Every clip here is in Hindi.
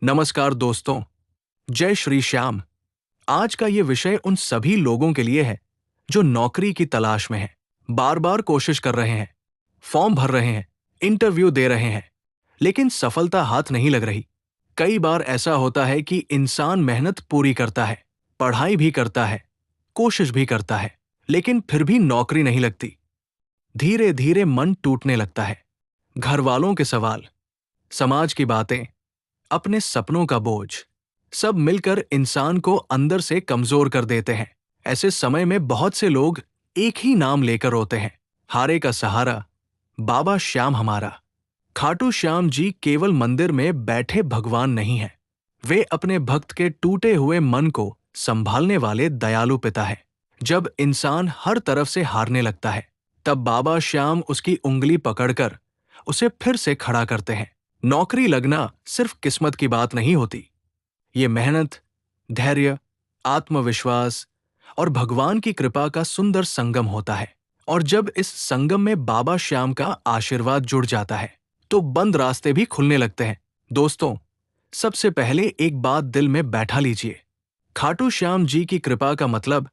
नमस्कार दोस्तों, जय श्री श्याम। आज का ये विषय उन सभी लोगों के लिए है जो नौकरी की तलाश में हैं, बार बार कोशिश कर रहे हैं, फॉर्म भर रहे हैं, इंटरव्यू दे रहे हैं, लेकिन सफलता हाथ नहीं लग रही। कई बार ऐसा होता है कि इंसान मेहनत पूरी करता है, पढ़ाई भी करता है, कोशिश भी करता है, लेकिन फिर भी नौकरी नहीं लगती। धीरे धीरे मन टूटने लगता है। घर वालों के सवाल, समाज की बातें, अपने सपनों का बोझ, सब मिलकर इंसान को अंदर से कमजोर कर देते हैं। ऐसे समय में बहुत से लोग एक ही नाम लेकर रोते हैं, हारे का सहारा, बाबा श्याम हमारा। खाटू श्याम जी केवल मंदिर में बैठे भगवान नहीं हैं, वे अपने भक्त के टूटे हुए मन को संभालने वाले दयालु पिता हैं। जब इंसान हर तरफ से हारने लगता है, तब बाबा श्याम उसकी उंगली पकड़कर उसे फिर से खड़ा करते हैं। नौकरी लगना सिर्फ किस्मत की बात नहीं होती, ये मेहनत, धैर्य, आत्मविश्वास और भगवान की कृपा का सुंदर संगम होता है। और जब इस संगम में बाबा श्याम का आशीर्वाद जुड़ जाता है, तो बंद रास्ते भी खुलने लगते हैं। दोस्तों, सबसे पहले एक बात दिल में बैठा लीजिए। खाटू श्याम जी की कृपा का मतलब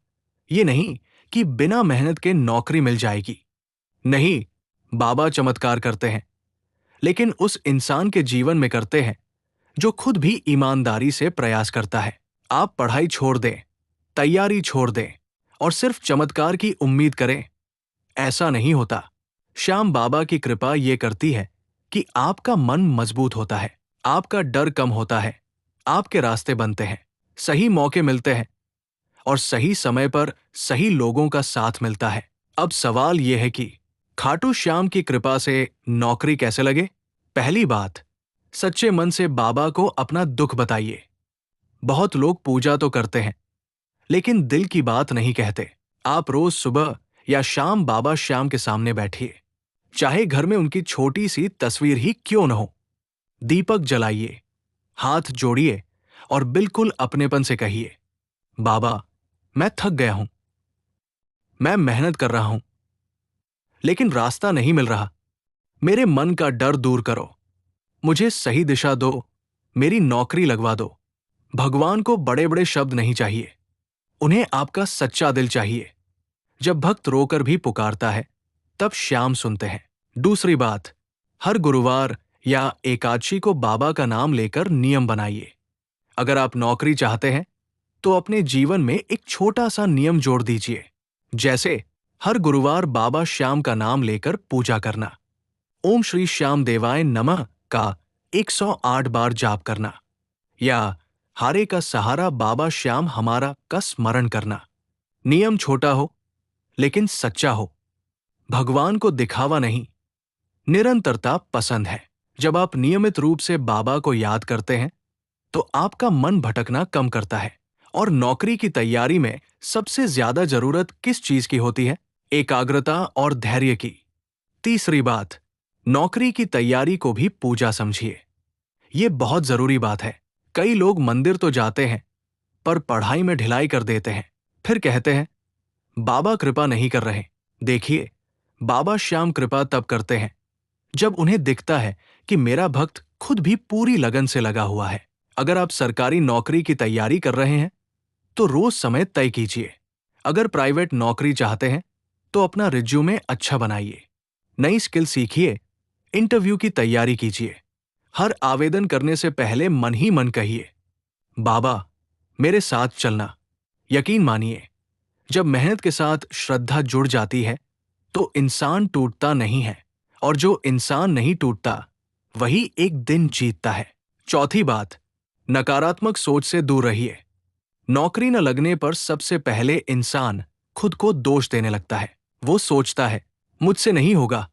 ये नहीं कि बिना मेहनत के नौकरी मिल जाएगी। नहीं, बाबा चमत्कार करते हैं, लेकिन उस इंसान के जीवन में करते हैं जो खुद भी ईमानदारी से प्रयास करता है। आप पढ़ाई छोड़ दें, तैयारी छोड़ दें और सिर्फ चमत्कार की उम्मीद करें, ऐसा नहीं होता। श्याम बाबा की कृपा ये करती है कि आपका मन मजबूत होता है, आपका डर कम होता है, आपके रास्ते बनते हैं, सही मौके मिलते हैं और सही समय पर सही लोगों का साथ मिलता है। अब सवाल यह है कि खाटू श्याम की कृपा से नौकरी कैसे लगे? पहली बात, सच्चे मन से बाबा को अपना दुख बताइए। बहुत लोग पूजा तो करते हैं, लेकिन दिल की बात नहीं कहते। आप रोज सुबह या शाम बाबा श्याम के सामने बैठिए, चाहे घर में उनकी छोटी सी तस्वीर ही क्यों न हो। दीपक जलाइए, हाथ जोड़िए और बिल्कुल अपनेपन से कहिए, बाबा, मैं थक गया हूं, मैं मेहनत कर रहा हूं, लेकिन रास्ता नहीं मिल रहा। मेरे मन का डर दूर करो, मुझे सही दिशा दो, मेरी नौकरी लगवा दो। भगवान को बड़े बड़े शब्द नहीं चाहिए, उन्हें आपका सच्चा दिल चाहिए। जब भक्त रोकर भी पुकारता है, तब श्याम सुनते हैं। दूसरी बात, हर गुरुवार या एकादशी को बाबा का नाम लेकर नियम बनाइए। अगर आप नौकरी चाहते हैं, तो अपने जीवन में एक छोटा सा नियम जोड़ दीजिए, जैसे हर गुरुवार बाबा श्याम का नाम लेकर पूजा करना, ओम श्री श्याम देवाय नमः का 108 बार जाप करना, या हारे का सहारा बाबा श्याम हमारा का स्मरण करना। नियम छोटा हो, लेकिन सच्चा हो। भगवान को दिखावा नहीं, निरंतरता पसंद है। जब आप नियमित रूप से बाबा को याद करते हैं, तो आपका मन भटकना कम करता है। और नौकरी की तैयारी में सबसे ज्यादा जरूरत किस चीज की होती है? एकाग्रता और धैर्य की। तीसरी बात, नौकरी की तैयारी को भी पूजा समझिए। ये बहुत जरूरी बात है। कई लोग मंदिर तो जाते हैं, पर पढ़ाई में ढिलाई कर देते हैं, फिर कहते हैं बाबा कृपा नहीं कर रहे। देखिए, बाबा श्याम कृपा तब करते हैं जब उन्हें दिखता है कि मेरा भक्त खुद भी पूरी लगन से लगा हुआ है। अगर आप सरकारी नौकरी की तैयारी कर रहे हैं, तो रोज समय तय कीजिए। अगर प्राइवेट नौकरी चाहते हैं, तो अपना रिज्यूमे अच्छा बनाइए, नई स्किल सीखिए, इंटरव्यू की तैयारी कीजिए। हर आवेदन करने से पहले मन ही मन कहिए, बाबा, मेरे साथ चलना। यकीन मानिए, जब मेहनत के साथ श्रद्धा जुड़ जाती है, तो इंसान टूटता नहीं है, और जो इंसान नहीं टूटता, वही एक दिन जीतता है। चौथी बात, नकारात्मक सोच से दूर रहिए। नौकरी न लगने पर सबसे पहले इंसान खुद को दोष देने लगता है। वो सोचता है, मुझसे नहीं होगा,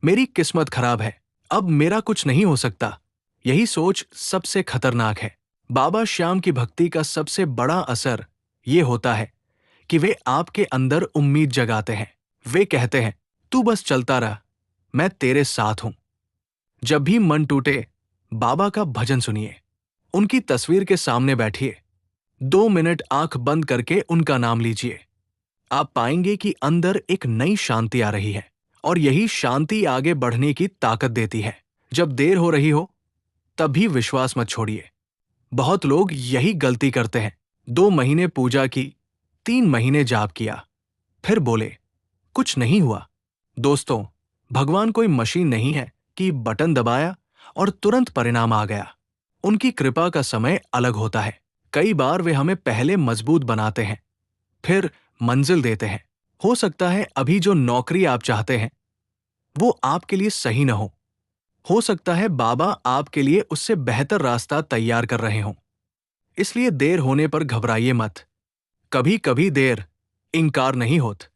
मेरी किस्मत खराब है, अब मेरा कुछ नहीं हो सकता। यही सोच सबसे खतरनाक है। बाबा श्याम की भक्ति का सबसे बड़ा असर ये होता है कि वे आपके अंदर उम्मीद जगाते हैं। वे कहते हैं, तू बस चलता रह, मैं तेरे साथ हूं। जब भी मन टूटे, बाबा का भजन सुनिए, उनकी तस्वीर के सामने बैठिए, 2 मिनट आंख बंद करके उनका नाम लीजिए। आप पाएंगे कि अंदर एक नई शांति आ रही है, और यही शांति आगे बढ़ने की ताकत देती है। जब देर हो रही हो, तब भी विश्वास मत छोड़िए। बहुत लोग यही गलती करते हैं। 2 महीने पूजा की, 3 महीने जाप किया, फिर बोले कुछ नहीं हुआ। दोस्तों, भगवान कोई मशीन नहीं है कि बटन दबाया और तुरंत परिणाम आ गया। उनकी कृपा का समय अलग होता है। कई बार वे हमें पहले मजबूत बनाते हैं, फिर मंजिल देते हैं। हो सकता है अभी जो नौकरी आप चाहते हैं वो आपके लिए सही न हो सकता है बाबा आपके लिए उससे बेहतर रास्ता तैयार कर रहे हों। इसलिए देर होने पर घबराइए मत। कभी कभी देर इंकार नहीं होती,